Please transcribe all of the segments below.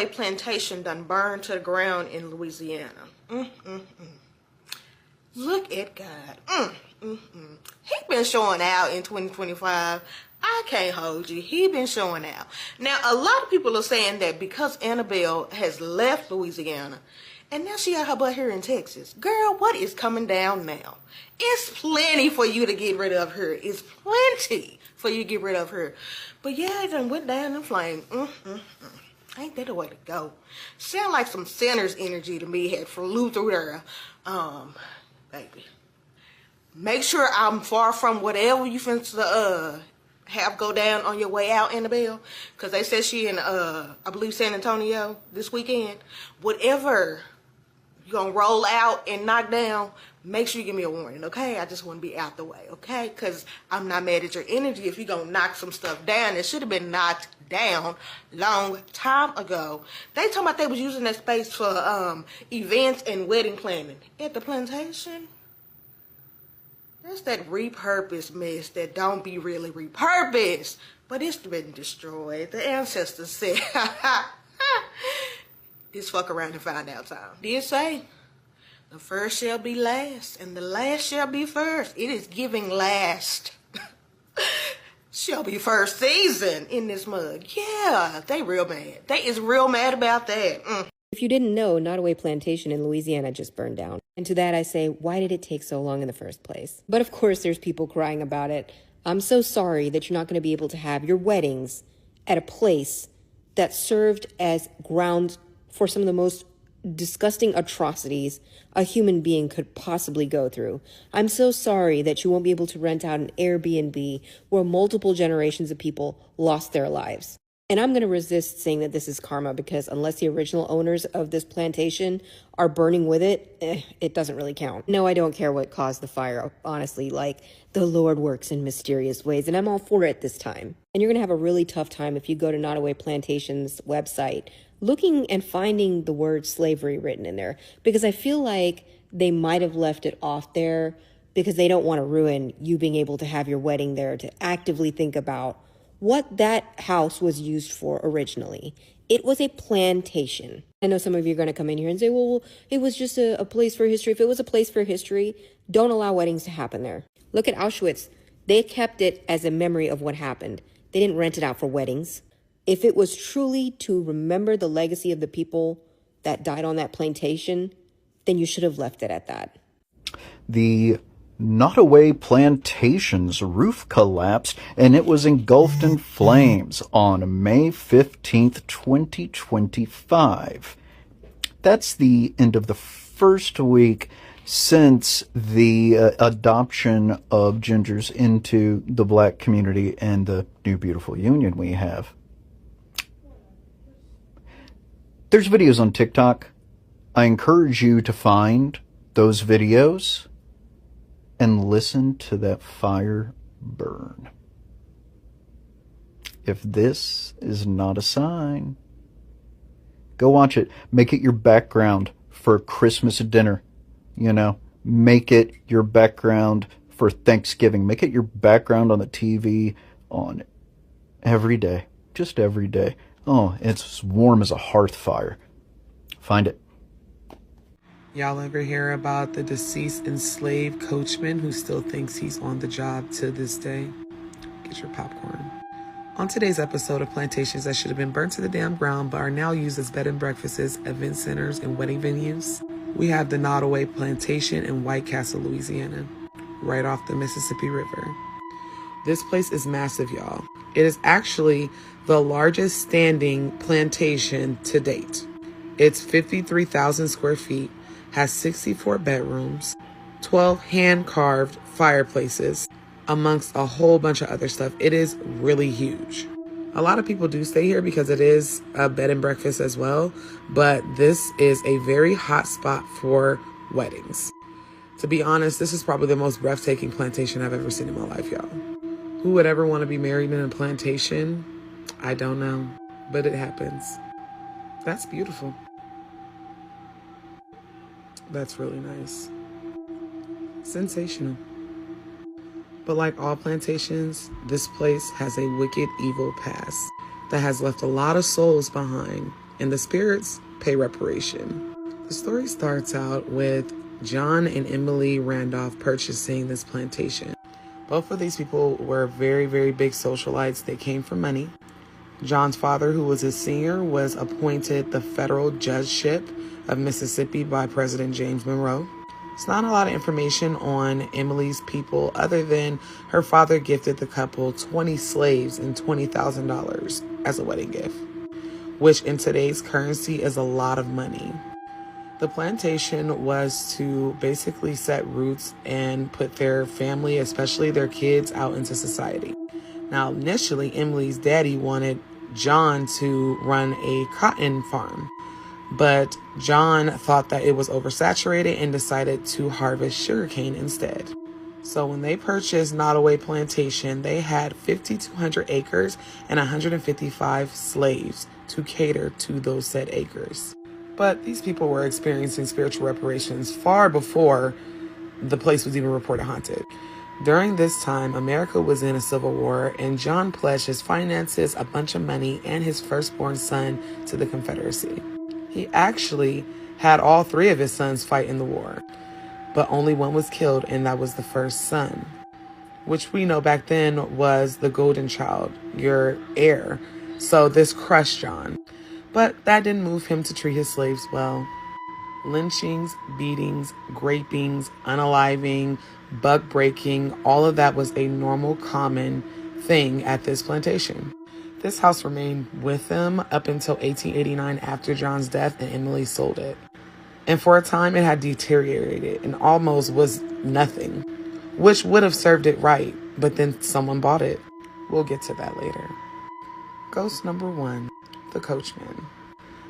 Plantation done burned to the ground in Louisiana. Look at God. He been showing out in 2025. I can't hold you. He been showing out. Now, a lot of people are saying that because Annabelle has left Louisiana and now she got her butt here in Texas. Girl, what is coming down now? It's plenty for you to get rid of her. It's plenty for you to get rid of her. But yeah, it done went down in flames. Ain't that the way to go? Sound like some sinner's energy to me had flew through there. Baby. Make sure I'm far from whatever you finna have go down on your way out, Annabelle. Because they said she in, I believe, San Antonio this weekend. Whatever you're going to roll out and knock down, make sure you give me a warning, okay? I just want to be out the way, okay? Because I'm not mad at your energy if you're going to knock some stuff down. It should have been knocked down long time ago. They talking about they was using that space for events and wedding planning at the plantation. That's that repurposed mess that don't be really repurposed. But it's been destroyed. The ancestors said, it's fuck around and find out time. Did say, the first shall be last, and the last shall be first. It is giving last. Shall be first season in this mug. Yeah, they real mad. They is real mad about that. If you didn't know, Nottoway Plantation in Louisiana just burned down. And to that I say, why did it take so long in the first place? But of course there's people crying about it. I'm so sorry that you're not going to be able to have your weddings at a place that served as ground for some of the most disgusting atrocities a human being could possibly go through. I'm so sorry that you won't be able to rent out an Airbnb where multiple generations of people lost their lives. And I'm going to resist saying that this is karma because unless the original owners of this plantation are burning with it, it doesn't really count. No, I don't care what caused the fire, honestly. Like, the Lord works in mysterious ways, and I'm all for it this time. And you're going to have a really tough time if you go to Nottoway Plantation's website looking and finding the word slavery written in there, because I feel like they might have left it off there because they don't want to ruin you being able to have your wedding there, to actively think about what that house was used for originally. It was a plantation. I know some of you are going to come in here and say, well, it was just a place for history. If it was a place for history, don't allow weddings to happen there. Look at Auschwitz. They kept it as a memory of what happened. They didn't rent it out for weddings. If it was truly to remember the legacy of the people that died on that plantation, then you should have left it at that. The Nottoway Plantation's roof collapsed and it was engulfed in flames on May 15th, 2025. That's the end of the first week since the adoption of gingers into the black community and the new beautiful union we have. There's videos on TikTok. I encourage you to find those videos and listen to that fire burn. If this is not a sign, go watch it. Make it your background for Christmas dinner. You know, make it your background for Thanksgiving. Make it your background on the TV on every day. Just every day. Oh, it's warm as a hearth fire. Find it. Y'all ever hear about the deceased enslaved coachman who still thinks he's on the job to this day? Get your popcorn. On today's episode of plantations that should have been burnt to the damn ground but are now used as bed and breakfasts, event centers, and wedding venues, we have the Nottoway Plantation in White Castle, Louisiana, right off the Mississippi River. This place is massive, y'all. It is actually the largest standing plantation to date. It's 53,000 square feet, has 64 bedrooms, 12 hand-carved fireplaces, amongst a whole bunch of other stuff. It is really huge. A lot of people do stay here because it is a bed and breakfast as well, but this is a very hot spot for weddings. To be honest, this is probably the most breathtaking plantation I've ever seen in my life, y'all. Who would ever want to be married in a plantation? I don't know, but it happens. That's beautiful. That's really nice. Sensational. But like all plantations, this place has a wicked, evil past that has left a lot of souls behind and the spirits pay reparation. The story starts out with John and Emily Randolph purchasing this plantation. Both of these people were very, very big socialites. They came for money. John's father, who was a senior, was appointed the federal judgeship of Mississippi by President James Monroe. It's not a lot of information on Emily's people other than her father gifted the couple 20 slaves and $20,000 as a wedding gift, which in today's currency is a lot of money. The plantation was to basically set roots and put their family, especially their kids, out into society. Now, initially, Emily's daddy wanted John to run a cotton farm, but John thought that it was oversaturated and decided to harvest sugarcane instead. So when they purchased Nottoway Plantation, they had 5,200 acres and 155 slaves to cater to those said acres. But these people were experiencing spiritual reparations far before the place was even reported haunted. During this time, America was in a civil war, and John pledged his finances, a bunch of money, and his firstborn son to the Confederacy. He actually had all three of his sons fight in the war, but only one was killed, and that was the first son, which we know back then was the golden child, your heir. So this crushed John, but that didn't move him to treat his slaves well. Lynchings, beatings, grapings, unaliving, buck breaking, all of that was a normal, common thing at this plantation. This house remained with them up until 1889 after John's death, and Emily sold it. And for a time it had deteriorated and almost was nothing, which would have served it right, but then someone bought it. We'll get to that later. Ghost number 1, the coachman.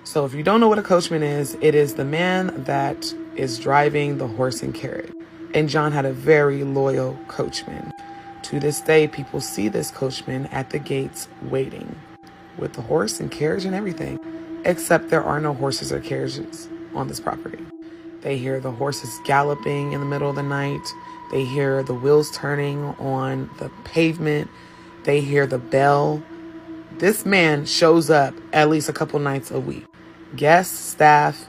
So if you don't know what a coachman is, it is the man that is driving the horse and carriage. And John had a very loyal coachman. To this day, people see this coachman at the gates waiting with the horse and carriage and everything, except there are no horses or carriages on this property. They hear the horses galloping in the middle of the night. They hear the wheels turning on the pavement. They hear the bell. This man shows up at least a couple nights a week. Guests, staff,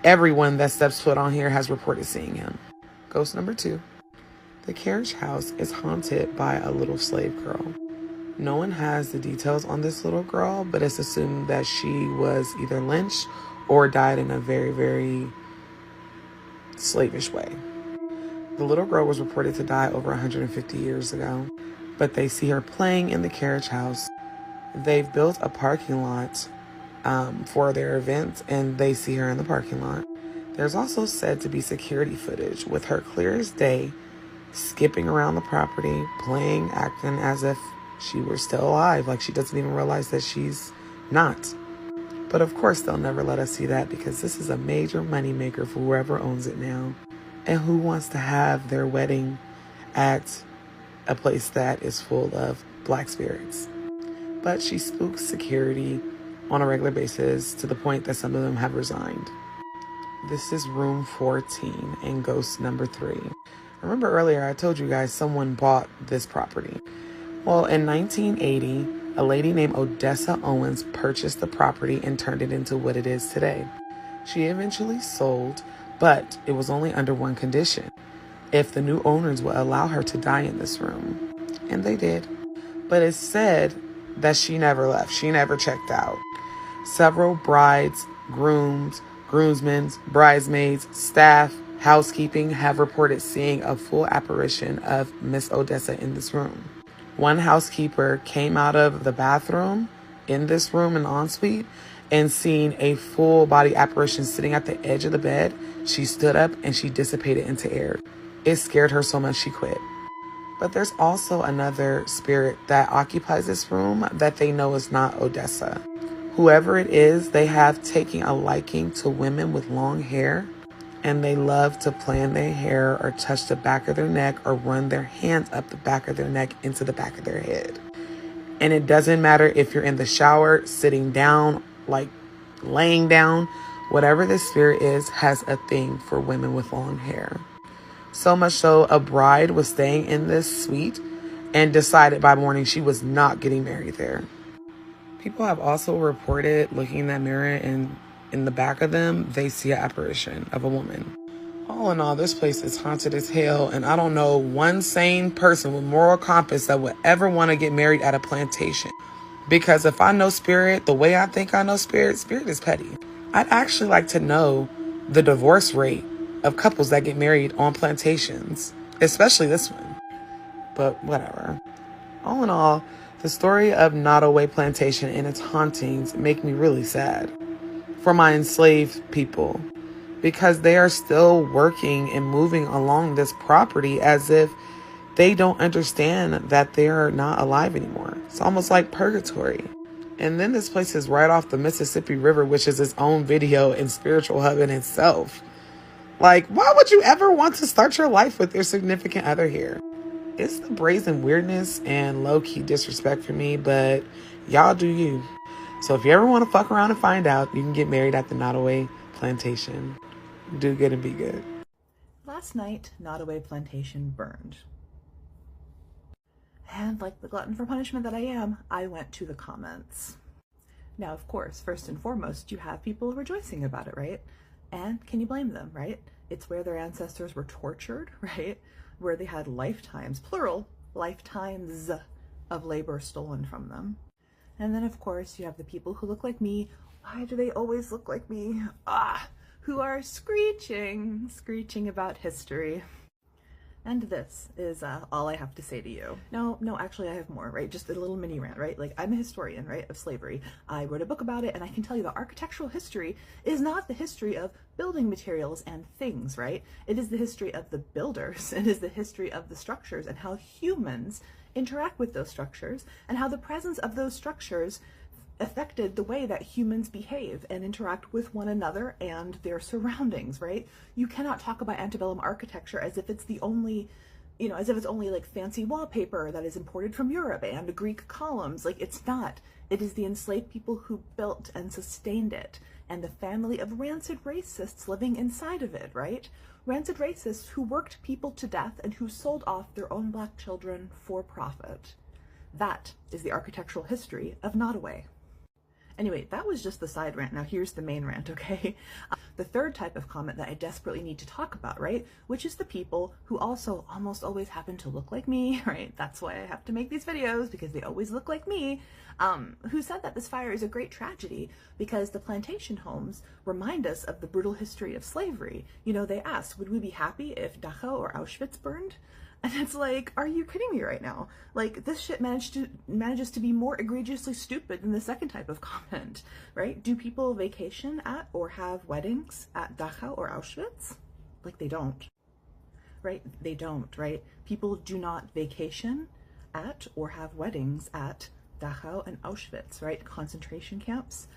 everyone that steps foot on here has reported seeing him. Ghost number 2. The carriage house is haunted by a little slave girl. No one has the details on this little girl, but it's assumed that she was either lynched or died in a very, very slavish way. The little girl was reported to die over 150 years ago, but they see her playing in the carriage house. They've built a parking lot for their events, and they see her in the parking lot. There's also said to be security footage with her clear as day, skipping around the property, playing, acting as if she were still alive, like she doesn't even realize that she's not. But of course, they'll never let us see that because this is a major moneymaker for whoever owns it now. And who wants to have their wedding at a place that is full of black spirits? But she spooks security on a regular basis to the point that some of them have resigned. This is room 14 and ghost number 3. Remember earlier I told you guys someone bought this property. Well, in 1980, a lady named Odessa Owens purchased the property and turned it into what it is today. She eventually sold, but it was only under one condition: if the new owners would allow her to die in this room. And they did. But it's said that she never left. She never checked out. Several brides, grooms, groomsmen, bridesmaids, staff, housekeeping have reported seeing a full apparition of Miss Odessa in this room. One housekeeper came out of the bathroom in this room, an ensuite, and seen a full body apparition sitting at the edge of the bed. She stood up and she dissipated into air. It scared her so much she quit. But there's also another spirit that occupies this room that they know is not Odessa. Whoever it is, they have taken a liking to women with long hair, and they love to plan their hair or touch the back of their neck or run their hands up the back of their neck into the back of their head. And it doesn't matter if you're in the shower, sitting down, like laying down, whatever the spirit is has a thing for women with long hair. So much so, a bride was staying in this suite and decided by morning she was not getting married there. People have also reported looking in that mirror and in the back of them, they see an apparition of a woman. All in all, this place is haunted as hell, and I don't know one sane person with moral compass that would ever want to get married at a plantation. Because if I know spirit the way I think I know spirit, spirit is petty. I'd actually like to know the divorce rate of couples that get married on plantations, especially this one. But whatever. All in all, the story of Nottoway Plantation and its hauntings make me really sad for my enslaved people, because they are still working and moving along this property as if they don't understand that they're not alive anymore. It's almost like purgatory. And then this place is right off the Mississippi River, which is its own video and spiritual hub in itself. Like, why would you ever want to start your life with your significant other here? It's the brazen weirdness and low-key disrespect for me, but y'all do you. So if you ever want to fuck around and find out, you can get married at the Nottoway Plantation. Do good and be good. Last night, Nottoway Plantation burned. And like the glutton for punishment that I am, I went to the comments. Now, of course, first and foremost, you have people rejoicing about it, right? And can you blame them, right? It's where their ancestors were tortured, right? Where they had lifetimes, plural, lifetimes of labor stolen from them. And then, of course, you have the people who look like me. Why do they always look like me? Who are screeching about history. And this is all I have to say to you. No, actually I have more, right? Just a little mini rant, right? Like, I'm a historian, right, of slavery. I wrote a book about it, and I can tell you that architectural history is not the history of building materials and things, right? It is the history of the builders. It is the history of the structures and how humans interact with those structures and how the presence of those structures affected the way that humans behave and interact with one another and their surroundings, right? You cannot talk about antebellum architecture as if it's the only, as if it's only like fancy wallpaper that is imported from Europe and Greek columns. Like, it's not. It is the enslaved people who built and sustained it, and the family of rancid racists living inside of it, right? Rancid racists who worked people to death and who sold off their own black children for profit. That is the architectural history of Nottoway. Anyway, that was just the side rant. Now here's the main rant, okay? The third type of comment that I desperately need to talk about, right? Which is the people who also almost always happen to look like me, right? That's why I have to make these videos, because they always look like me, who said that this fire is a great tragedy because the plantation homes remind us of the brutal history of slavery. They asked, would we be happy if Dachau or Auschwitz burned? And it's like, are you kidding me right now? Like, this shit manages to be more egregiously stupid than the second type of comment, right? Do people vacation at or have weddings at Dachau or Auschwitz? Like, they don't, right? They don't, right? People do not vacation at or have weddings at Dachau and Auschwitz, right? Concentration camps,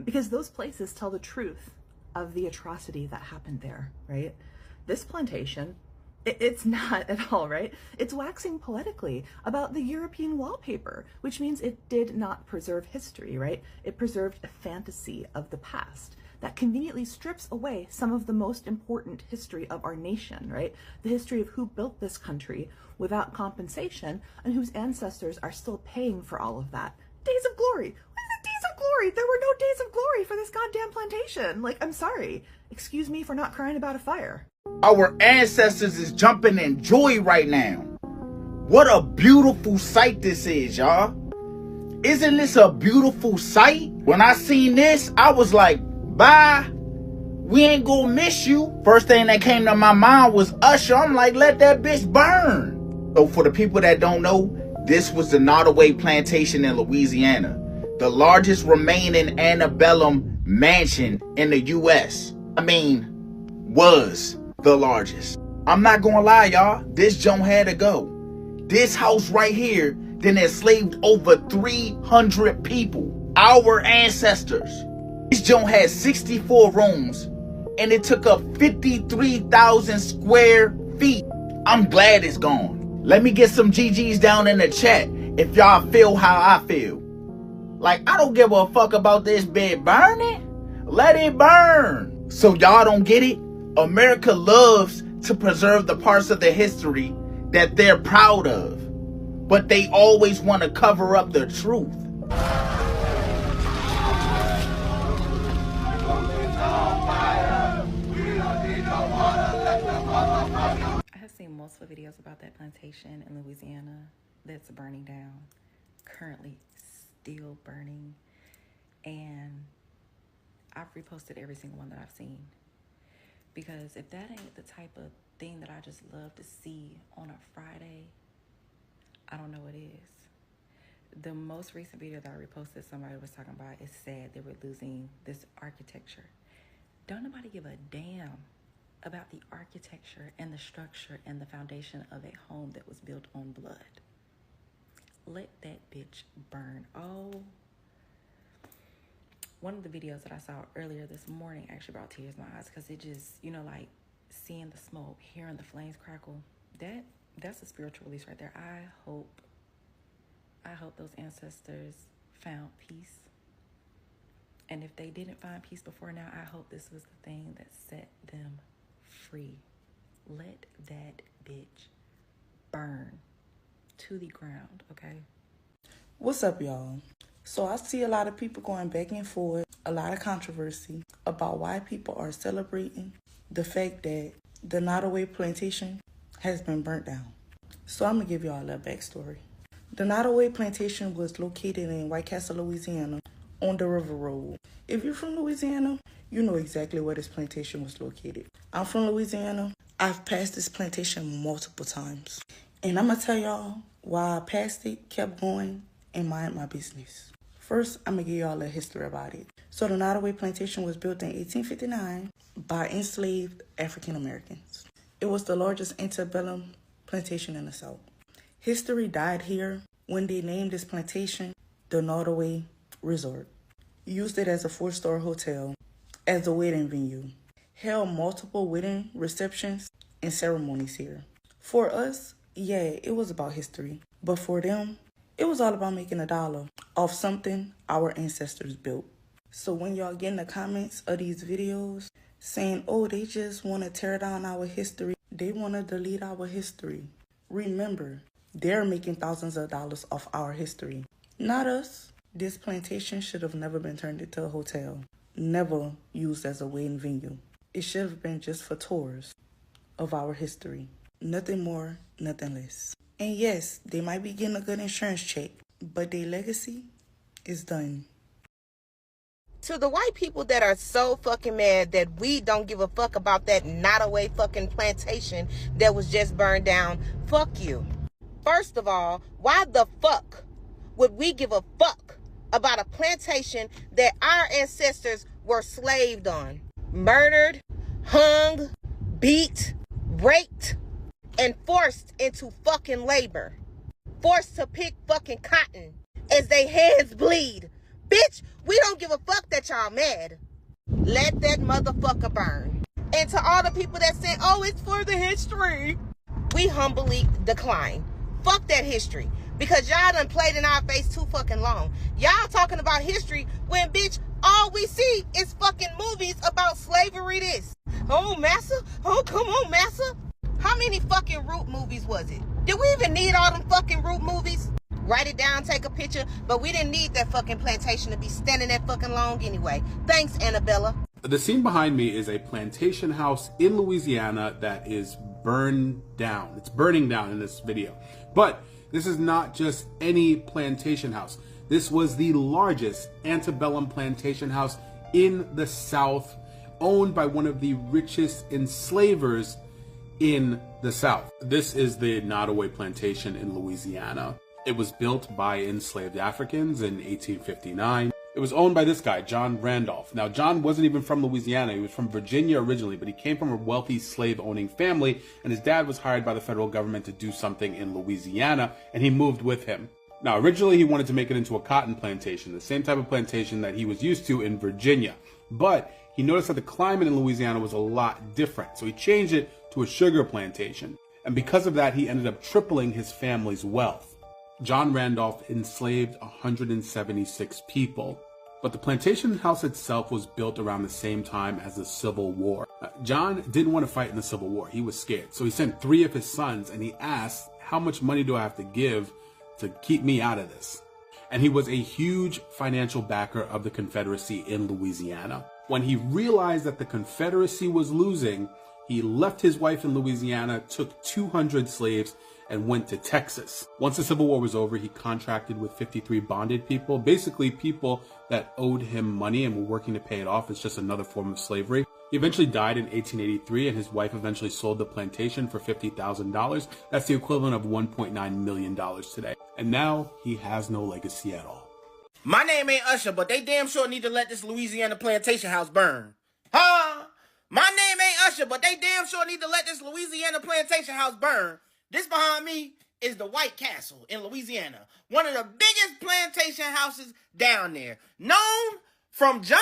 because those places tell the truth of the atrocity that happened there, right? This plantation, it's not at all, right? It's waxing poetically about the European wallpaper, which means it did not preserve history, right? It preserved a fantasy of the past that conveniently strips away some of the most important history of our nation, right? The history of who built this country without compensation and whose ancestors are still paying for all of that. Days of glory. What is it, days of glory? There were no days of glory for this goddamn plantation. Like, I'm sorry. Excuse me for not crying about a fire. Our ancestors is jumping in joy right now. What a beautiful sight this is, y'all. Isn't this a beautiful sight? When I seen this, I was like, bye. We ain't gonna miss you. First thing that came to my mind was Usher. I'm like, let that bitch burn. So for the people that don't know, this was the Nottoway Plantation in Louisiana, the largest remaining antebellum mansion in the U.S. Was the largest. I'm not gonna lie, y'all. This joint had to go. This house right here then enslaved over 300 people. Our ancestors. This joint had 64 rooms and it took up 53,000 square feet. I'm glad it's gone. Let me get some GGs down in the chat if y'all feel how I feel. Like, I don't give a fuck about this bed burning. Let it burn. So y'all don't get it? America loves to preserve the parts of the history that they're proud of, but they always want to cover up the truth. multiple videos about that plantation in Louisiana that's burning down, currently still burning, and I've reposted every single one that I've seen. Because if that ain't the type of thing that I just love to see on a Friday, I don't know what is. The most recent video that I reposted, somebody was talking about, it's sad that we're losing this architecture. Don't nobody give a damn about the architecture and the structure and the foundation of a home that was built on blood. Let that bitch burn. Oh, one of the videos that I saw earlier this morning actually brought tears to my eyes, because it just, you know, like seeing the smoke, hearing the flames crackle, that's a spiritual release right there. I hope those ancestors found peace. And if they didn't find peace before now, I hope this was the thing that set them free. Let that bitch burn to the ground, okay? What's up, y'all? So I see a lot of people going back and forth, a lot of controversy about why people are celebrating the fact that the Nottoway Plantation has been burnt down. So I'm going to give y'all a little backstory. The Nottoway Plantation was located in White Castle, Louisiana, on the River Road. If you're from Louisiana, you know exactly where this plantation was located. I'm from Louisiana. I've passed this plantation multiple times. And I'm going to tell y'all why I passed it, kept going, and mind my business. First, I'm going to give y'all a history about it. So the Nottoway Plantation was built in 1859 by enslaved African Americans. It was the largest antebellum plantation in the South. History died here when they named this plantation the Nottoway Resort. Used it as a 4-star hotel, as a wedding venue. Held multiple wedding receptions and ceremonies here. For us, yeah, it was about history. But for them, it was all about making a dollar off something our ancestors built. So when y'all get in the comments of these videos saying, oh, they just want to tear down our history, they want to delete our history, remember, they're making thousands of dollars off our history, not us. This plantation should have never been turned into a hotel, never used as a wedding venue. It should have been just for tours of our history. Nothing more, nothing less. And yes, they might be getting a good insurance check, but their legacy is done. To the white people that are so fucking mad that we don't give a fuck about that Nottoway fucking plantation that was just burned down, fuck you. First of all, why the fuck would we give a fuck about a plantation that our ancestors were slaved on? Murdered, hung, beat, raped, and forced into fucking labor. Forced to pick fucking cotton as they hands bleed. Bitch, we don't give a fuck that y'all mad. Let that motherfucker burn. And to all the people that say, oh, it's for the history, we humbly decline. Fuck that history. Because y'all done played in our face too fucking long. Y'all talking about history when, bitch, all we see is fucking movies about slavery this. Oh, massa? Oh, come on, massa. How many fucking Root movies was it? Did we even need all them fucking Root movies? Write it down, take a picture, but we didn't need that fucking plantation to be standing that fucking long anyway. Thanks, Annabella. The scene behind me is a plantation house in Louisiana that is burned down. It's burning down in this video. But this is not just any plantation house. This was the largest antebellum plantation house in the South, owned by one of the richest enslavers in the South. This is the Nottoway Plantation in Louisiana. It was built by enslaved Africans in 1859. It was owned by this guy, John Randolph. Now, John wasn't even from Louisiana. He was from Virginia originally, but he came from a wealthy slave-owning family, and his dad was hired by the federal government to do something in Louisiana, and he moved with him. Now, originally, he wanted to make it into a cotton plantation, the same type of plantation that he was used to in Virginia. But he noticed that the climate in Louisiana was a lot different, so he changed it to a sugar plantation. And because of that, he ended up tripling his family's wealth. John Randolph enslaved 176 people, but the plantation house itself was built around the same time as the Civil War. John didn't want to fight in the Civil War. He was scared. So he sent 3 of his sons and he asked, how much money do I have to give to keep me out of this? And he was a huge financial backer of the Confederacy in Louisiana. When he realized that the Confederacy was losing, He left his wife in Louisiana, took 200 slaves, and went to Texas. Once the Civil War was over, he contracted with 53 bonded people, basically people that owed him money and were working to pay it off. It's just another form of slavery. He eventually died in 1883, and his wife eventually sold the plantation for $50,000. That's the equivalent of $1.9 million today. And now he has no legacy at all. My name ain't Usher, but they damn sure need to let this Louisiana plantation house burn. Huh? My name ain't Usher, but they damn sure need to let this Louisiana plantation house burn. This behind me is the White Castle in Louisiana, one of the biggest plantation houses down there, known from John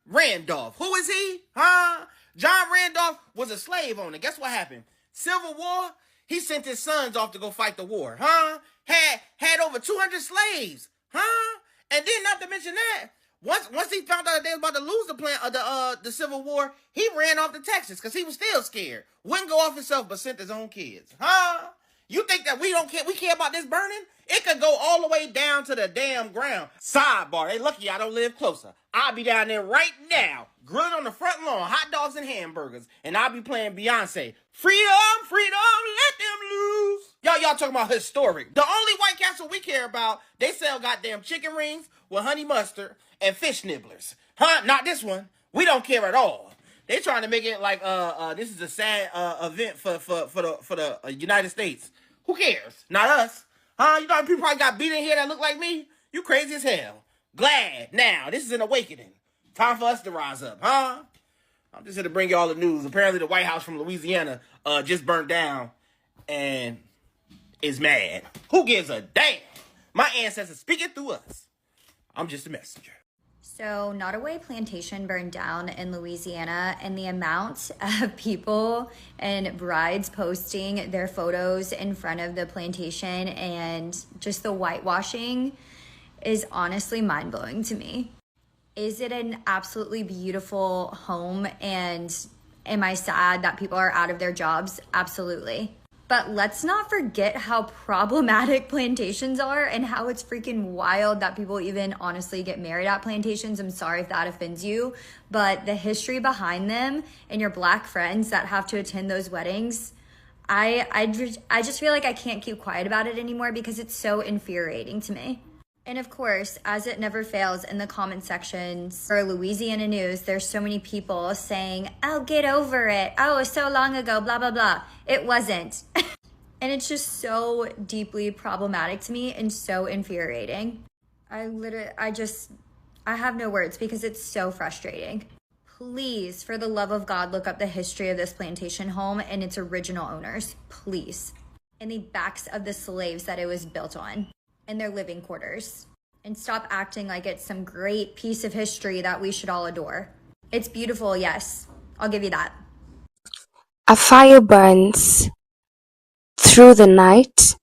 Randolph. Who is he? Huh? John Randolph was a slave owner. Guess what happened? Civil War, he sent his sons off to go fight the war. Huh? Had over 200 slaves. Huh? And then not to mention that, once he found out that they was about to lose the Civil War, he ran off to Texas because he was still scared. Wouldn't go off himself, but sent his own kids. Huh? You think that we don't care? We care about this burning? It could go all the way down to the damn ground. Sidebar, they lucky I don't live closer. I'll be down there right now, grilling on the front lawn, hot dogs and hamburgers, and I'll be playing Beyonce. Freedom, freedom, let them loose. Y'all talking about historic. The only White Castle we care about, they sell goddamn chicken rings with honey mustard and fish nibblers. Huh? Not this one. We don't care at all. They trying to make it like this is a sad event for the United States. Who cares? Not us. Huh? You know people probably got beat in here that look like me? You crazy as hell. Glad now. This is an awakening. Time for us to rise up, huh? I'm just here to bring you all the news. Apparently the White House from Louisiana just burnt down and is mad. Who gives a damn? My ancestors speaking through us. I'm just a messenger. So Nottoway Plantation burned down in Louisiana, and the amount of people and brides posting their photos in front of the plantation and just the whitewashing is honestly mind-blowing to me. Is it an absolutely beautiful home, and am I sad that people are out of their jobs? Absolutely. But let's not forget how problematic plantations are and how it's freaking wild that people even honestly get married at plantations. I'm sorry if that offends you, but the history behind them and your Black friends that have to attend those weddings, I just feel like I can't keep quiet about it anymore because it's so infuriating to me. And of course, as it never fails in the comment sections for Louisiana news, there's so many people saying, oh, get over it. Oh, so long ago, blah, blah, blah. It wasn't. And it's just so deeply problematic to me and so infuriating. I have no words because it's so frustrating. Please, for the love of God, look up the history of this plantation home and its original owners, please. And the backs of the slaves that it was built on. In their living quarters, and stop acting like it's some great piece of history that we should all adore. It's beautiful, yes, I'll give you that. A fire burns through the night,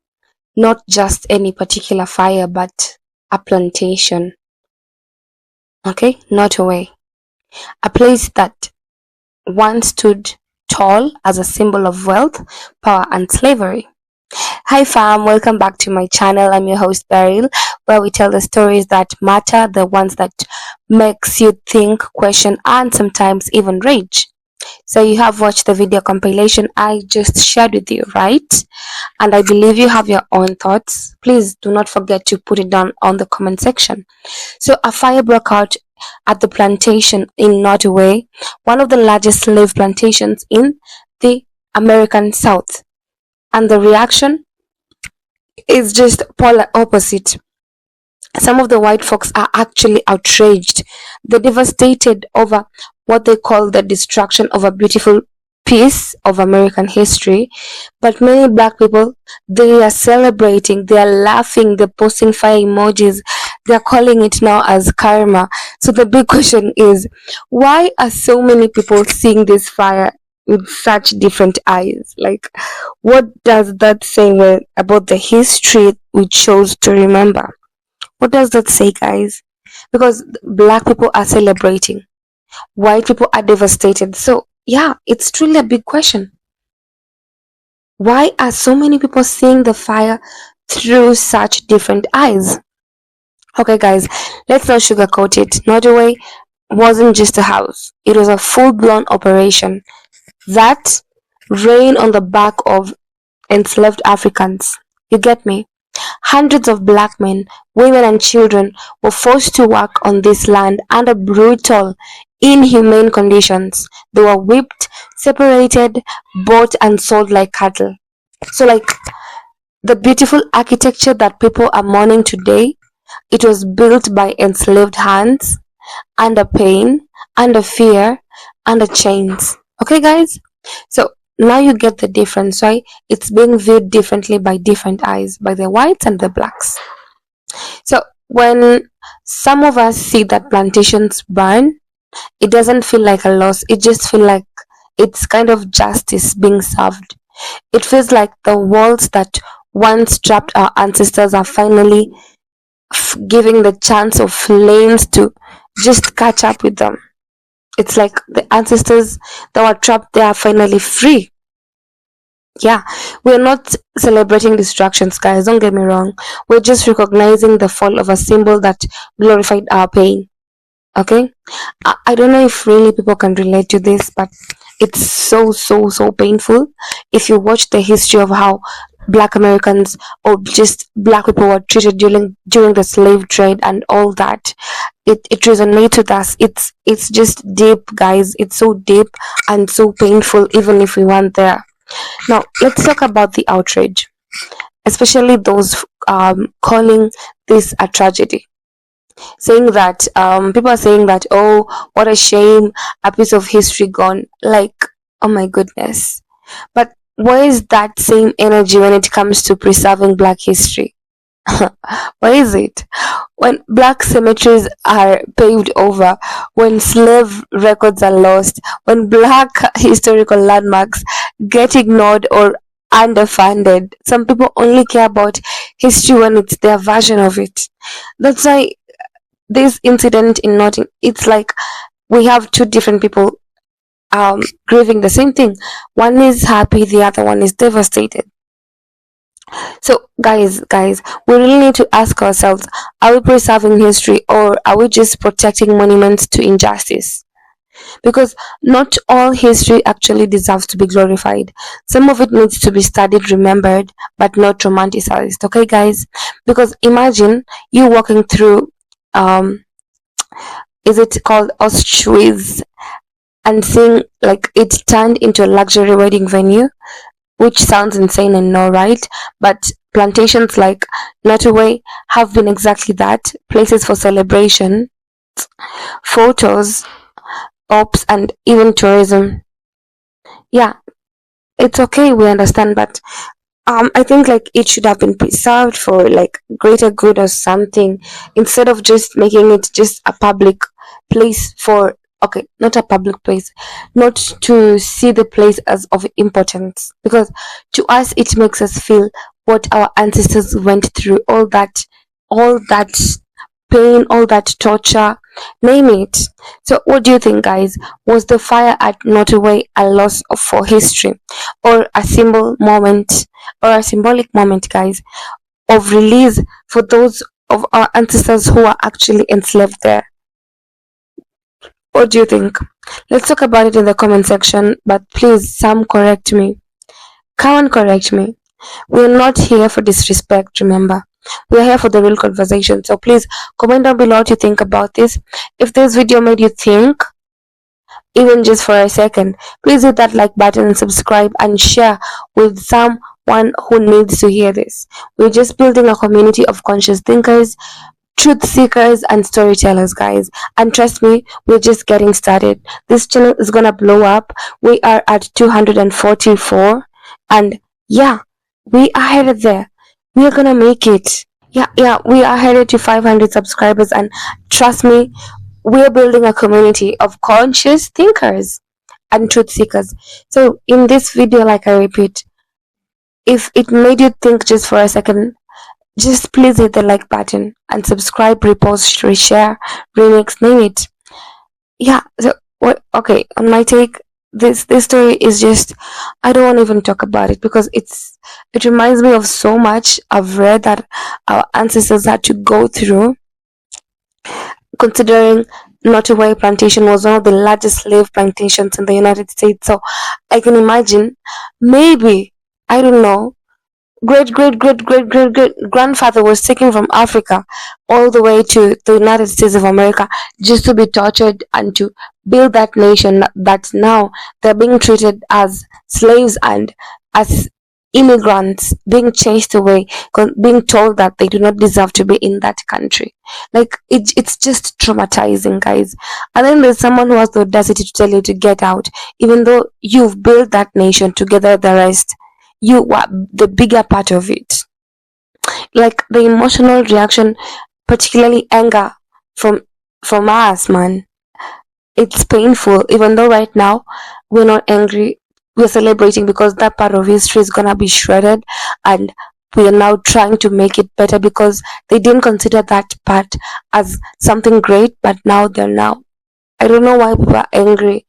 not just any particular fire, but a plantation. Okay, Nottoway, a place that once stood tall as a symbol of wealth, power, and slavery. Hi fam, welcome back to my channel. I'm your host Beryl, where we tell the stories that matter, the ones that makes you think, question, and sometimes even rage. So you have watched the video compilation I just shared with you, right? And I believe you have your own thoughts. Please do not forget to put it down on the comment section. So a fire broke out at the plantation in Nottoway, one of the largest slave plantations in the American South. And the reaction is just polar opposite. Some of the white folks are actually outraged. They're devastated over what they call the destruction of a beautiful piece of American history. But many Black people, they are celebrating, they are laughing, they're posting fire emojis, they're calling it now as karma. So the big question is, why are so many people seeing this fire with such different eyes? Like, what does that say about the history we chose to remember? What does that say, guys? Because Black people are celebrating, white people are devastated. So yeah, it's truly a big question. Why are so many people seeing the fire through such different eyes? Okay guys, let's not sugarcoat it. Nottoway wasn't just a house, it was a full-blown operation. that rain on the back of enslaved Africans. You get me? Hundreds of black men, women, and children were forced to work on this land under brutal, inhumane conditions. They were whipped, separated, bought, and sold like cattle. So, like, the beautiful architecture that people are mourning today, it was built by enslaved hands, under pain, under fear, under chains. Okay, guys? So now you get the difference, right? It's being viewed differently by different eyes, by the whites and the blacks. So when some of us see that plantations burn, it doesn't feel like a loss. It just feels like it's kind of justice being served. It feels like the walls that once trapped our ancestors are finally giving the chance of flames to just catch up with them. It's like the ancestors that were trapped, they are finally free. Yeah, we're not celebrating distractions, guys. Don't get me wrong. We're just recognizing the fall of a symbol that glorified our pain. Okay? I don't know if really people can relate to this, but it's so painful. If you watch the history of how black Americans or just black people were treated during the slave trade and all that, it resonates with us. It's just deep, guys. It's so deep and so painful, even if we weren't there. Now let's talk about the outrage, especially those calling this a tragedy, saying that people are saying that, oh, what a shame, a piece of history gone. Like, oh my goodness. But where is that same energy when it comes to preserving black history? Where is it? When black cemeteries are paved over, when slave records are lost, when black historical landmarks get ignored or underfunded. Some people only care about history when it's their version of it. That's why this incident in Notting, it's like we have two different people grieving the same thing. One is happy, the other one is devastated. So guys, we really need to ask ourselves, are we preserving history or are we just protecting monuments to injustice? Because not all history actually deserves to be glorified. Some of it needs to be studied, remembered, but not romanticized. Okay, guys? Because imagine you walking through is it called Auschwitz, and seeing like it turned into a luxury wedding venue, which sounds insane and no, right? But plantations like Nottoway have been exactly that, places for celebration, photos, ops, and even tourism. Yeah, it's okay, we understand, but I think like it should have been preserved for like greater good or something, instead of just making it just a public place for, okay, not a public place, not to see the place as of importance, because to us it makes us feel what our ancestors went through, all that pain, all that torture, name it. So what do you think, guys? Was the fire at Nottoway a loss for history, or a symbolic moment, guys, of release for those of our ancestors who are actually enslaved there? What do you think? Let's talk about it in the comment section, but please, some correct me. Come and correct me. We're not here for disrespect, remember. We're here for the real conversation. So please comment down below what you think about this. If this video made you think, even just for a second, please hit that like button and subscribe and share with someone who needs to hear this. We're just building a community of conscious thinkers, truth seekers, and storytellers, guys. And trust me, we're just getting started. This channel is gonna blow up. We are at 244, and yeah, we are headed there. We are gonna make it. Yeah, we are headed to 500 subscribers, and trust me, we're building a community of conscious thinkers and truth seekers. So in this video, like I repeat, if it made you think just for a second, just please hit the like button and subscribe, repost, reshare, remix, name it. Yeah, so what? Okay, on my take, this story is just, I don't want to even talk about it, because it reminds me of so much I've read that our ancestors had to go through, considering Nottoway Plantation was one of the largest slave plantations in the United States. So I can imagine, maybe, I don't know, great grandfather was taken from Africa all the way to the United States of America just to be tortured and to build that nation that now they're being treated as slaves and as immigrants, being chased away, being told that they do not deserve to be in that country. Like it's just traumatizing, guys. And then there's someone who has the audacity to tell you to get out, even though you've built that nation together the rest. You were the bigger part of it. Like the emotional reaction, particularly anger from us, man. It's painful, even though right now we're not angry, we're celebrating because that part of history is gonna be shredded, and we are now trying to make it better because they didn't consider that part as something great, but now they're now. I don't know why people are angry.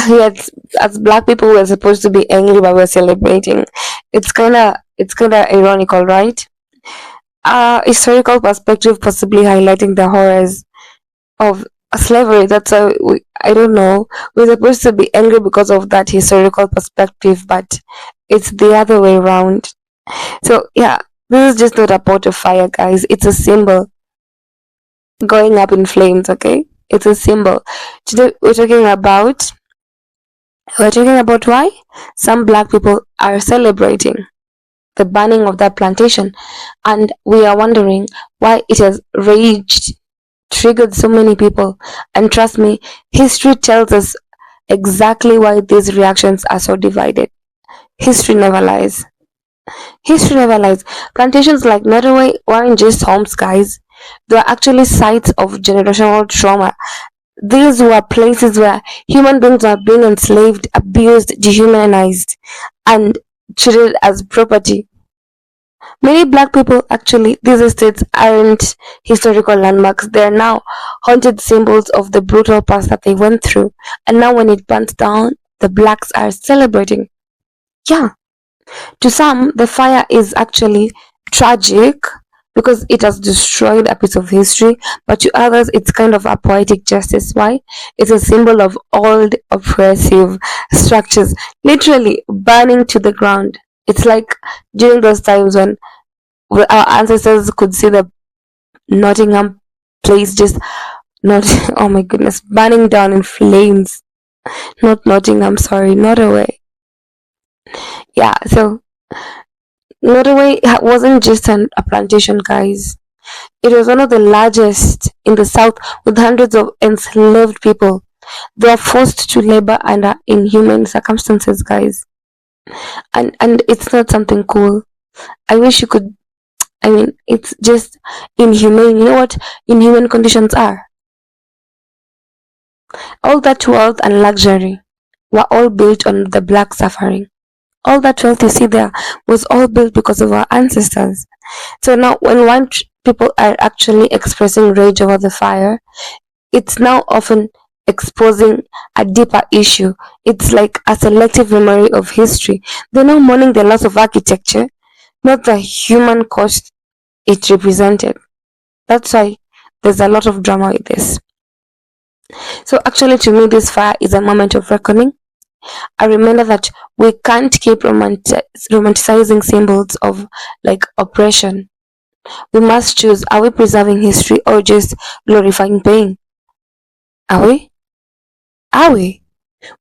Yet, as black people, we're supposed to be angry, but we're celebrating. It's kinda ironical, right? Historical perspective possibly highlighting the horrors of slavery. That's why I don't know. We're supposed to be angry because of that historical perspective, but it's the other way around. So yeah, this is just not a pot of fire, guys. It's a symbol going up in flames. Okay, it's a symbol. Today we're talking about why some black people are celebrating the burning of that plantation, and we are wondering why it has triggered so many people. And trust me, history tells us exactly why these reactions are so divided. History never lies. History never lies. Plantations like Nottoway weren't just homes, guys. They were actually sites of generational trauma. These were places where human beings were being enslaved, abused, dehumanized, and treated as property. Many black people actually, these estates aren't historical landmarks. They're now haunted symbols of the brutal past that they went through. And now when it burns down, the blacks are celebrating. Yeah. To some, the fire is actually tragic because it has destroyed a piece of history, but to others, it's kind of a poetic justice. Why? It's a symbol of old oppressive structures literally burning to the ground. It's like during those times when our ancestors could see the Nottingham place just not, oh my goodness, burning down in flames. Not Nottingham, sorry, Nottoway. Yeah, so Nottoway wasn't just a plantation, guys. It was one of the largest in the south with hundreds of enslaved people. They were forced to labor under inhuman circumstances, guys. And it's not something cool. I wish you could, I mean, it's just inhumane. You know what inhuman conditions are? All that wealth and luxury were all built on the black suffering. All that wealth you see there was all built because of our ancestors. So now when white people are actually expressing rage over the fire, it's now often exposing a deeper issue. It's like a selective memory of history. They're now mourning the loss of architecture, not the human cost it represented. That's why there's a lot of drama with this. So actually, to me, this fire is a moment of reckoning. A reminder that we can't keep romanticizing symbols of like oppression. We must choose: are we preserving history or just glorifying pain? Are we? Are we?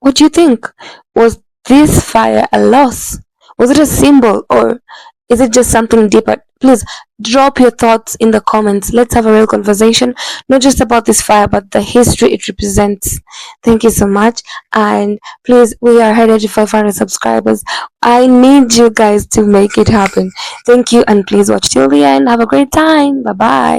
What do you think? Was this fire a loss? Was it a symbol, or is it just something deeper? Please drop your thoughts in the comments. Let's have a real conversation, not just about this fire, but the history it represents. Thank you so much. And please, we are headed to 500 subscribers. I need you guys to make it happen. Thank you, and please watch till the end. Have a great time. Bye bye.